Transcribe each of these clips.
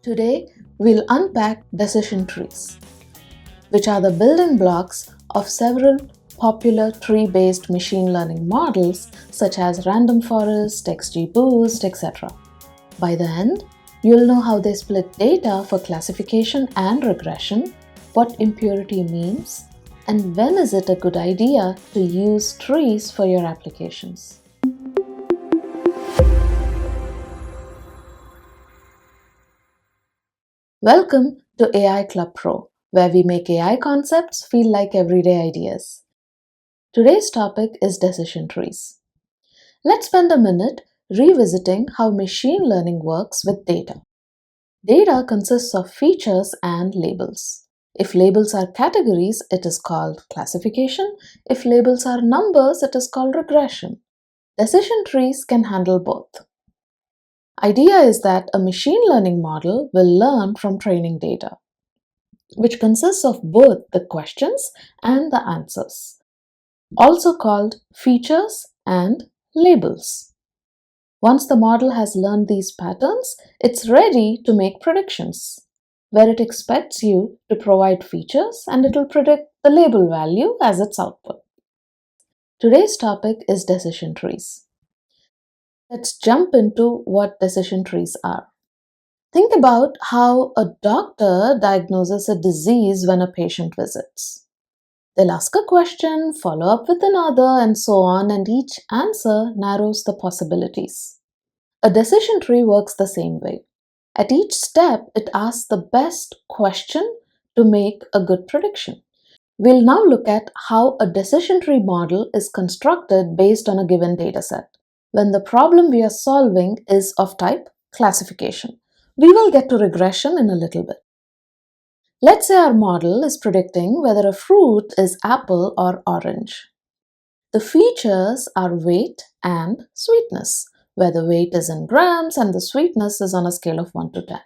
Today, we'll unpack decision trees, which are the building blocks of several popular tree-based machine learning models such as Random Forest, XGBoost, etc. By the end, you'll know how they split data for classification and regression, what impurity means, and when is it a good idea to use trees for your applications. Welcome to AI Club Pro, where we make AI concepts feel like everyday ideas. Today's topic is decision trees. Let's spend a minute revisiting how machine learning works with data. Data consists of features and labels. If labels are categories, it is called classification. If labels are numbers, it is called regression. Decision trees can handle both. Idea is that a machine learning model will learn from training data, which consists of both the questions and the answers, also called features and labels. Once the model has learned these patterns, it's ready to make predictions, where it expects you to provide features and it will predict the label value as its output. Today's topic is decision trees. Let's jump into what decision trees are. Think about how a doctor diagnoses a disease when a patient visits. They'll ask a question, follow up with another, and so on, and each answer narrows the possibilities. A decision tree works the same way. At each step, it asks the best question to make a good prediction. We'll now look at how a decision tree model is constructed based on a given dataset, when the problem we are solving is of type classification. We will get to regression in a little bit. Let's say our model is predicting whether a fruit is apple or orange. The features are weight and sweetness, where the weight is in grams and the sweetness is on a scale of 1 to 10.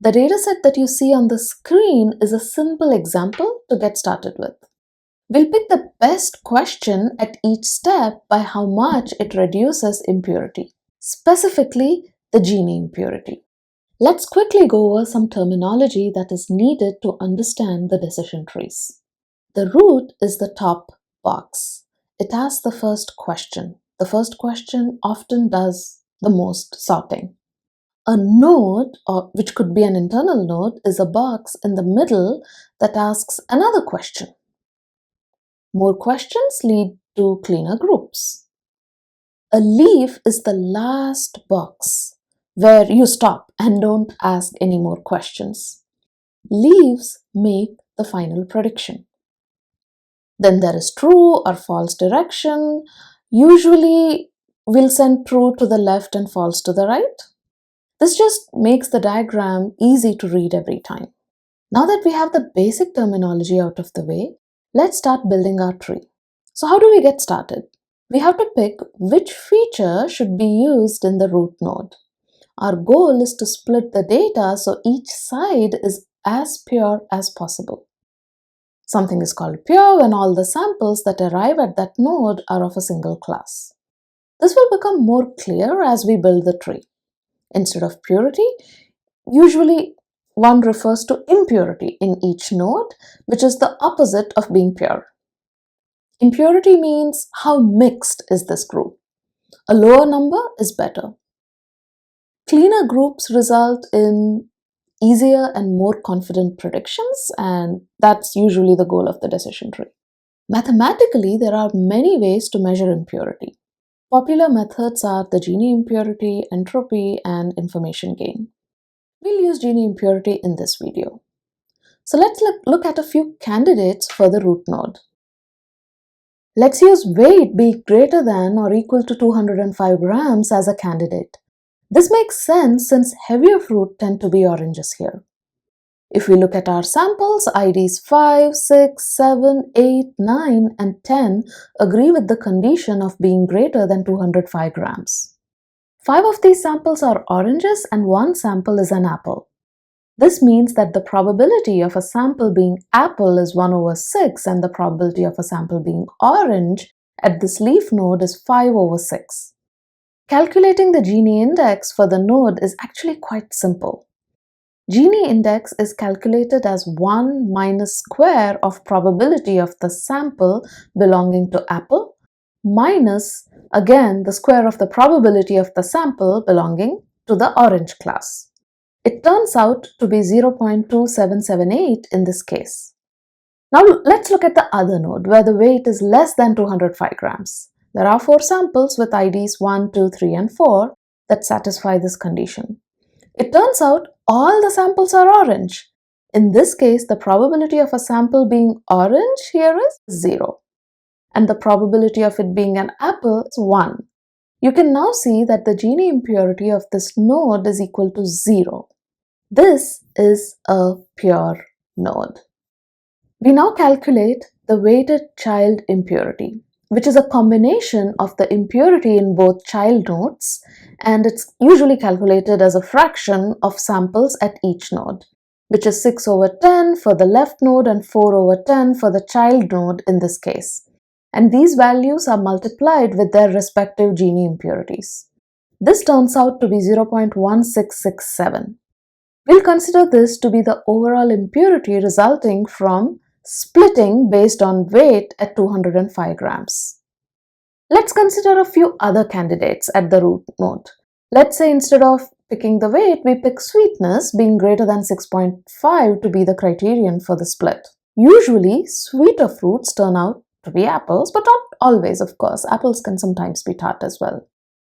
The dataset that you see on the screen is a simple example to get started with. We'll pick the best question at each step by how much it reduces impurity, specifically the Gini impurity. Let's quickly go over some terminology that is needed to understand the decision trees. The root is the top box. It asks the first question. The first question often does the most sorting. A node, which could be an internal node, is a box in the middle that asks another question. More questions lead to cleaner groups. A leaf is the last box where you stop and don't ask any more questions. Leaves make the final prediction. Then there is true or false direction. Usually we'll send true to the left and false to the right. This just makes the diagram easy to read every time. Now that we have the basic terminology out of the way, let's start building our tree. So how do we get started? We have to pick which feature should be used in the root node. Our goal is to split the data so each side is as pure as possible. Something is called pure when all the samples that arrive at that node are of a single class. This will become more clear as we build the tree. Instead of purity, usually one refers to impurity in each node, which is the opposite of being pure. Impurity means how mixed is this group. A lower number is better. Cleaner groups result in easier and more confident predictions, and that's usually the goal of the decision tree. Mathematically, there are many ways to measure impurity. Popular methods are the Gini impurity, entropy, and information gain. We'll use Gini impurity in this video. So let's look at a few candidates for the root node. Let's use weight be greater than or equal to 205 grams as a candidate. This makes sense since heavier fruit tend to be oranges here. If we look at our samples, IDs 5, 6, 7, 8, 9, and 10 agree with the condition of being greater than 205 grams. 5 of these samples are oranges and 1 sample is an apple. This means that the probability of a sample being apple is 1 over 6 and the probability of a sample being orange at this leaf node is 5 over 6. Calculating the Gini index for the node is actually quite simple. Gini index is calculated as 1 minus square of probability of the sample belonging to apple minus, again, the square of the probability of the sample belonging to the orange class. It turns out to be 0.2778 in this case. Now let's look at the other node where the weight is less than 205 grams. There are 4 samples with IDs 1, 2, 3 and 4 that satisfy this condition. It turns out all the samples are orange. In this case, the probability of a sample being orange here is 0. And the probability of it being an apple is 1. You can now see that the Gini impurity of this node is equal to 0. This is a pure node. We now calculate the weighted child impurity, which is a combination of the impurity in both child nodes, and it's usually calculated as a fraction of samples at each node, which is 6 over 10 for the left node and 4 over 10 for the child node in this case. And these values are multiplied with their respective Gini impurities. This turns out to be 0.1667. We'll consider this to be the overall impurity resulting from splitting based on weight at 205 grams. Let's consider a few other candidates at the root node. Let's say instead of picking the weight, we pick sweetness being greater than 6.5 to be the criterion for the split. Usually, sweeter fruits turn out to be apples, but not always, of course. Apples can sometimes be tart as well.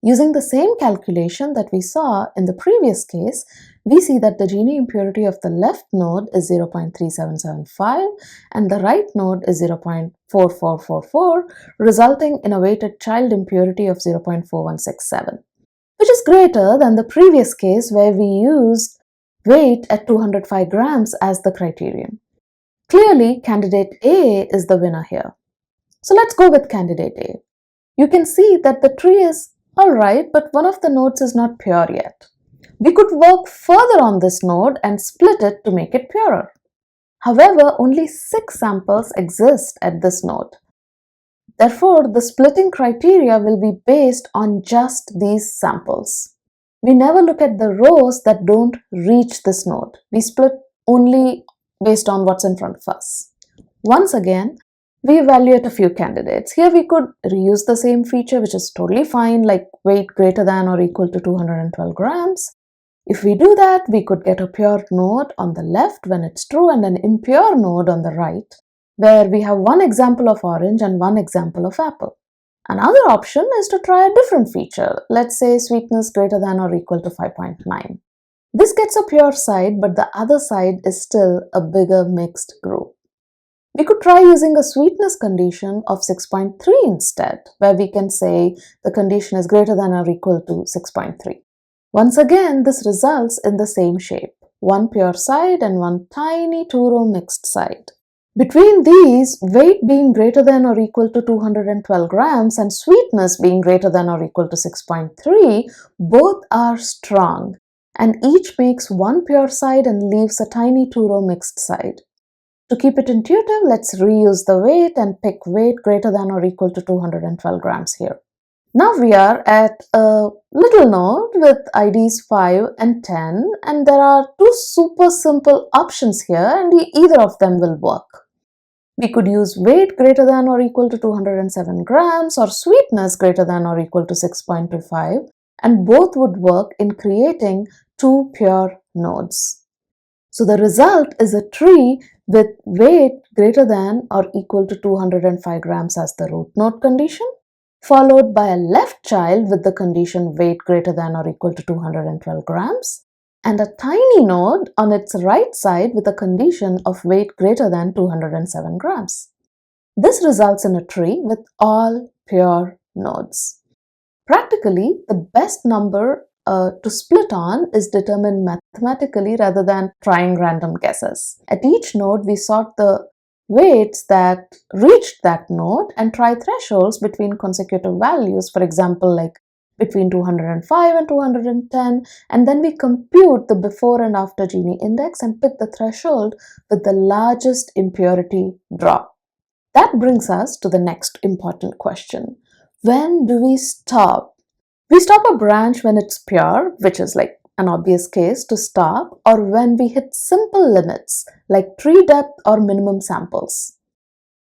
Using the same calculation that we saw in the previous case, we see that the Gini impurity of the left node is 0.3775 and the right node is 0.4444, resulting in a weighted child impurity of 0.4167, which is greater than the previous case where we used weight at 205 grams as the criterion. Clearly, candidate A is the winner here. So let's go with candidate A. You can see that the tree is alright, but one of the nodes is not pure yet. We could work further on this node and split it to make it purer. However, only 6 samples exist at this node. Therefore, the splitting criteria will be based on just these samples. We never look at the rows that don't reach this node. We split only based on what's in front of us. Once again, we evaluate a few candidates. Here we could reuse the same feature, which is totally fine, like weight greater than or equal to 212 grams. If we do that, we could get a pure node on the left when it's true and an impure node on the right, where we have one example of orange and one example of apple. Another option is to try a different feature. Let's say sweetness greater than or equal to 5.9. This gets a pure side, but the other side is still a bigger mixed group. We could try using a sweetness condition of 6.3 instead, where we can say the condition is greater than or equal to 6.3. Once again, this results in the same shape, one pure side and one tiny 2-row mixed side. Between these, weight being greater than or equal to 212 grams and sweetness being greater than or equal to 6.3, both are strong, and each makes one pure side and leaves a tiny 2-row mixed side. To keep it intuitive, let's reuse the weight and pick weight greater than or equal to 212 grams here. Now we are at a little node with IDs 5 and 10, and there are 2 super simple options here, and either of them will work. We could use weight greater than or equal to 207 grams or sweetness greater than or equal to 6.25, and both would work in creating 2 pure nodes. So the result is a tree with weight greater than or equal to 205 grams as the root node condition, followed by a left child with the condition weight greater than or equal to 212 grams, and a tiny node on its right side with a condition of weight greater than 207 grams. This results in a tree with all pure nodes. Practically, the best number to split on is determined mathematically rather than trying random guesses. At each node, we sort the weights that reached that node and try thresholds between consecutive values, for example, like between 205 and 210, and then we compute the before and after Gini index and pick the threshold with the largest impurity drop. That brings us to the next important question. When do we stop? We stop a branch when it's pure, which is like an obvious case to stop, or when we hit simple limits like tree depth or minimum samples.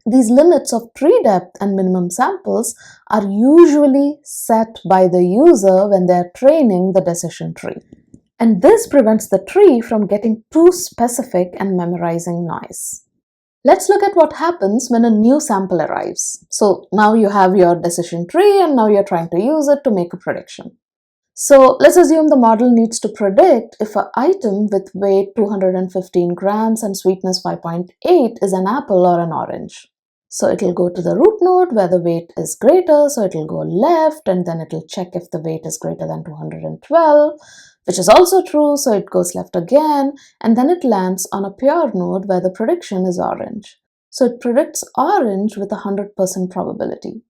These limits of tree depth and minimum samples are usually set by the user when they are training the decision tree. And this prevents the tree from getting too specific and memorizing noise. Let's look at what happens when a new sample arrives. So now you have your decision tree and now you're trying to use it to make a prediction. So let's assume the model needs to predict if an item with weight 215 grams and sweetness 5.8 is an apple or an orange. So it'll go to the root node where the weight is greater, so it'll go left, and then it'll check if the weight is greater than 212, which is also true, so it goes left again, and then it lands on a pure node where the prediction is orange. So it predicts orange with 100% probability.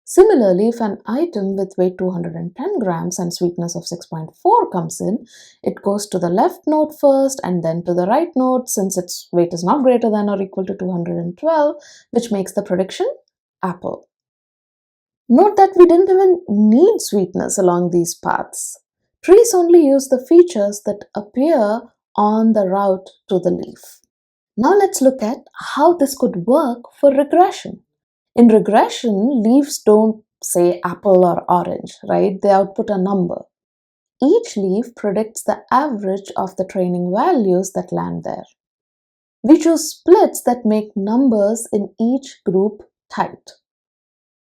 Similarly, if an item with weight 210 grams and sweetness of 6.4 comes in, it goes to the left node first and then to the right node since its weight is not greater than or equal to 212, which makes the prediction apple. Note that we didn't even need sweetness along these paths. Trees only use the features that appear on the route to the leaf. Now let's look at how this could work for regression. In regression, leaves don't say apple or orange, right? They output a number. Each leaf predicts the average of the training values that land there. We choose splits that make numbers in each group tight.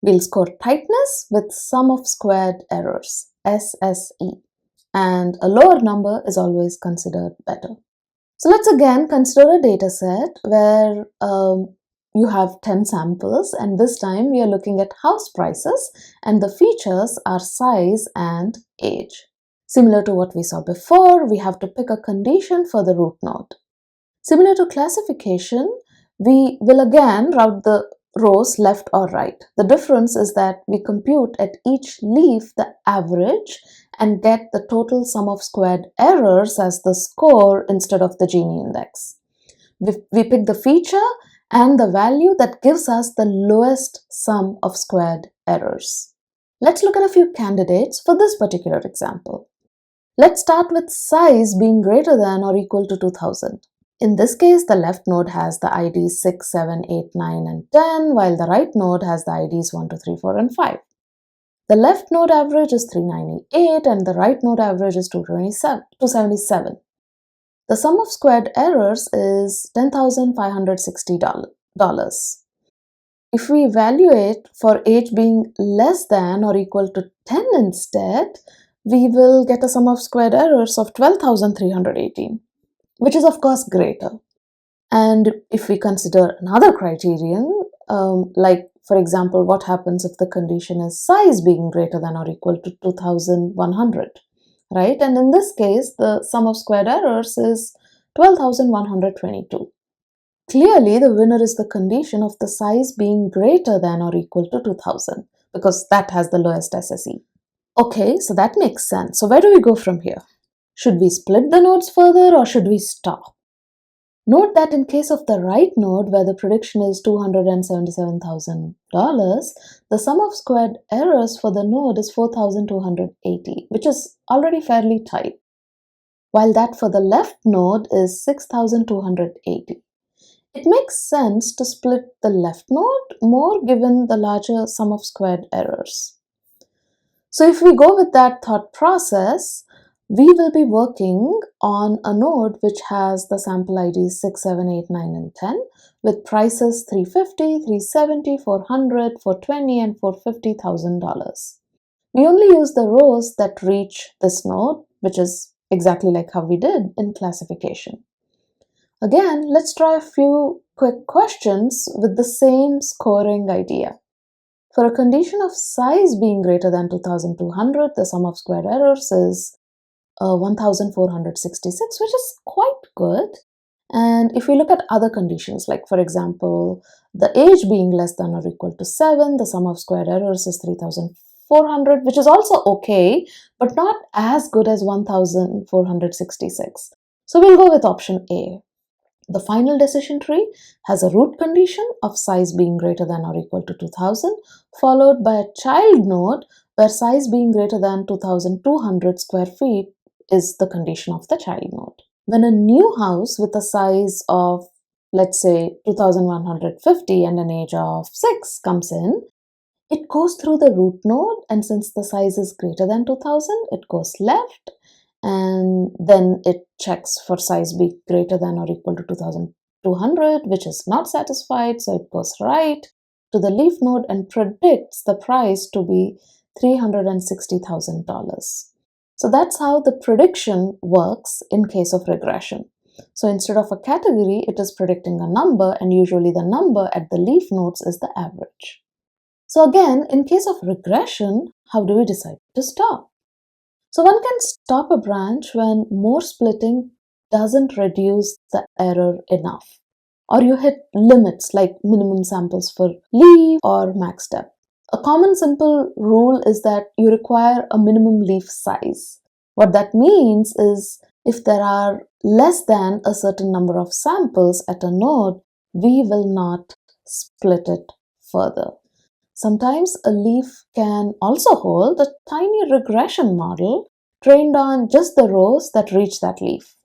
We'll score tightness with sum of squared errors, SSE, and a lower number is always considered better. So let's again consider a data set where you have 10 samples, and this time we are looking at house prices and the features are size and age. Similar to what we saw before, we have to pick a condition for the root node. Similar to classification, we will again route the rows left or right. The difference is that we compute at each leaf the average and get the total sum of squared errors as the score instead of the Gini index. We pick the feature and the value that gives us the lowest sum of squared errors. Let's look at a few candidates for this particular example. Let's start with size being greater than or equal to 2000. In this case, the left node has the IDs 6, 7, 8, 9, and 10, while the right node has the IDs 1, 2, 3, 4, and 5. The left node average is 398 and the right node average is 277. The sum of squared errors is $10,560. If we evaluate for age being less than or equal to 10 instead, we will get a sum of squared errors of 12,318, which is of course greater. And if we consider another criterion, like for example, what happens if the condition is size being greater than or equal to 2,100? Right? And in this case, the sum of squared errors is 12,122. Clearly, the winner is the condition of the size being greater than or equal to 2000 because that has the lowest SSE. Okay, so that makes sense. So where do we go from here? Should we split the nodes further or should we stop? Note that in case of the right node where the prediction is $277,000, the sum of squared errors for the node is 4,280, which is already fairly tight, while that for the left node is 6,280. It makes sense to split the left node more given the larger sum of squared errors. So if we go with that thought process, we will be working on a node which has the sample IDs 6, 7, 8, 9, and 10 with prices $350, $370, $400, $420, and $450,000. We only use the rows that reach this node, which is exactly like how we did in classification. Again, let's try a few quick questions with the same scoring idea. For a condition of size being greater than 2200, the sum of squared errors is 1466, which is quite good. And if we look at other conditions, like for example, the age being less than or equal to 7, the sum of squared errors is 3400, which is also okay, but not as good as 1466. So we'll go with option A. The final decision tree has a root condition of size being greater than or equal to 2000, followed by a child node where size being greater than 2200 square feet is the condition of the child node. When a new house with a size of, let's say, 2150 and an age of 6 comes in, it goes through the root node, and since the size is greater than 2000, it goes left, and then it checks for size be greater than or equal to 2200, which is not satisfied, so it goes right to the leaf node and predicts the price to be $360,000. So that's how the prediction works in case of regression. So instead of a category, it is predicting a number, and usually the number at the leaf nodes is the average. So again, in case of regression, how do we decide to stop? So one can stop a branch when more splitting doesn't reduce the error enough, or you hit limits like minimum samples for leaf or max depth. A common simple rule is that you require a minimum leaf size. What that means is if there are less than a certain number of samples at a node, we will not split it further. Sometimes a leaf can also hold a tiny regression model trained on just the rows that reach that leaf.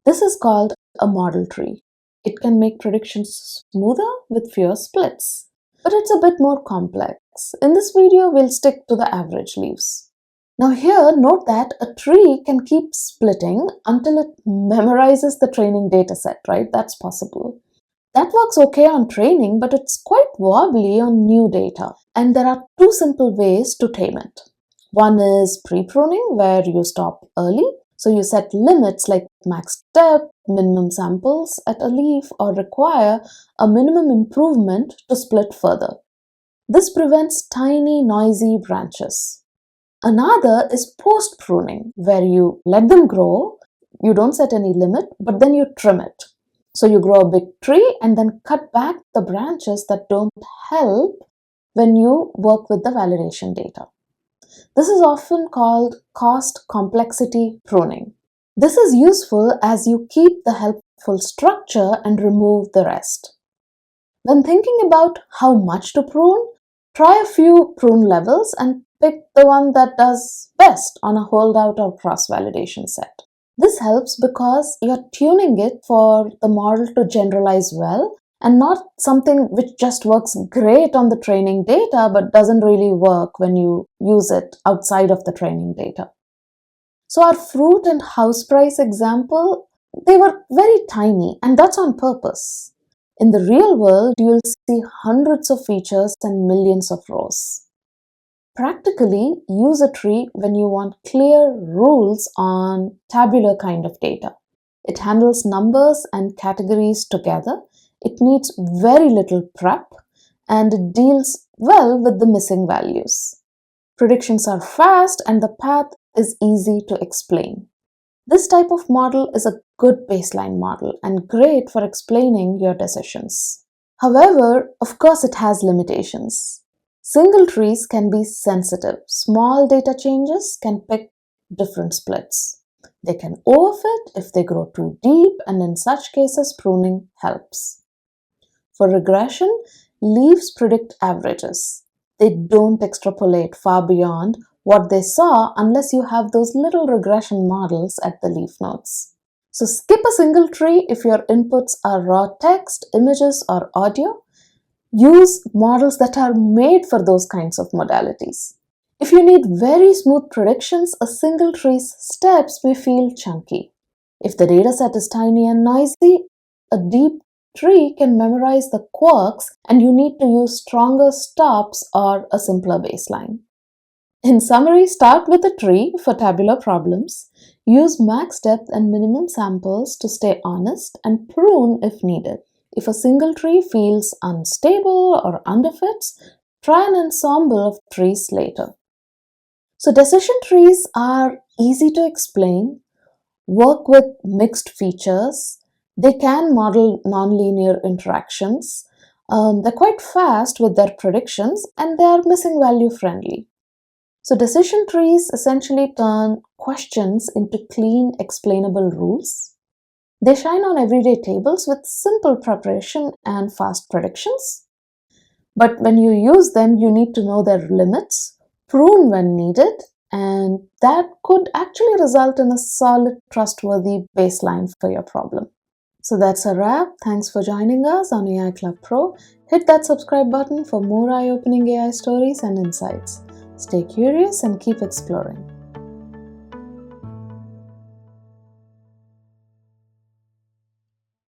This is called a model tree. It can make predictions smoother with fewer splits, but it's a bit more complex. In this video, we'll stick to the average leaves. Now here, note that a tree can keep splitting until it memorizes the training dataset, right? That's possible. That works okay on training, but it's quite wobbly on new data. And there are two simple ways to tame it. One is pre-pruning, where you stop early. So you set limits like max depth, minimum samples at a leaf, or require a minimum improvement to split further. This prevents tiny, noisy branches. Another is post-pruning, where you let them grow, you don't set any limit, but then you trim it. So you grow a big tree and then cut back the branches that don't help when you work with the validation data. This is often called cost complexity pruning. This is useful as you keep the helpful structure and remove the rest. When thinking about how much to prune, try a few prune levels and pick the one that does best on a holdout or cross-validation set. This helps because you're tuning it for the model to generalize well and not something which just works great on the training data but doesn't really work when you use it outside of the training data. So our fruit and house price example, they were very tiny, and that's on purpose. In the real world, you'll see hundreds of features and millions of rows. Practically, use a tree when you want clear rules on tabular kind of data. It handles numbers and categories together. It needs very little prep, and it deals well with the missing values. Predictions are fast and the path is easy to explain. This type of model is a good baseline model and great for explaining your decisions. However, of course, it has limitations. Single trees can be sensitive. Small data changes can pick different splits. They can overfit if they grow too deep, and in such cases, pruning helps. For regression, leaves predict averages. They don't extrapolate far beyond what they saw unless you have those little regression models at the leaf nodes. So skip a single tree if your inputs are raw text, images, or audio. Use models that are made for those kinds of modalities. If you need very smooth predictions, a single tree's steps may feel chunky. If the dataset is tiny and noisy, a deep tree can memorize the quirks and you need to use stronger stops or a simpler baseline. In summary, start with a tree for tabular problems, use max depth and minimum samples to stay honest, and prune if needed. If a single tree feels unstable or underfits, try an ensemble of trees later. So decision trees are easy to explain, work with mixed features, they can model nonlinear interactions, they're quite fast with their predictions, and they are missing value friendly. So decision trees essentially turn questions into clean, explainable rules. They shine on everyday tables with simple preparation and fast predictions. But when you use them, you need to know their limits, prune when needed, And that could actually result in a solid, trustworthy baseline for your problem. So that's a wrap. Thanks for joining us on AI Club Pro. Hit that subscribe button for more eye-opening AI stories and insights. Stay curious and keep exploring.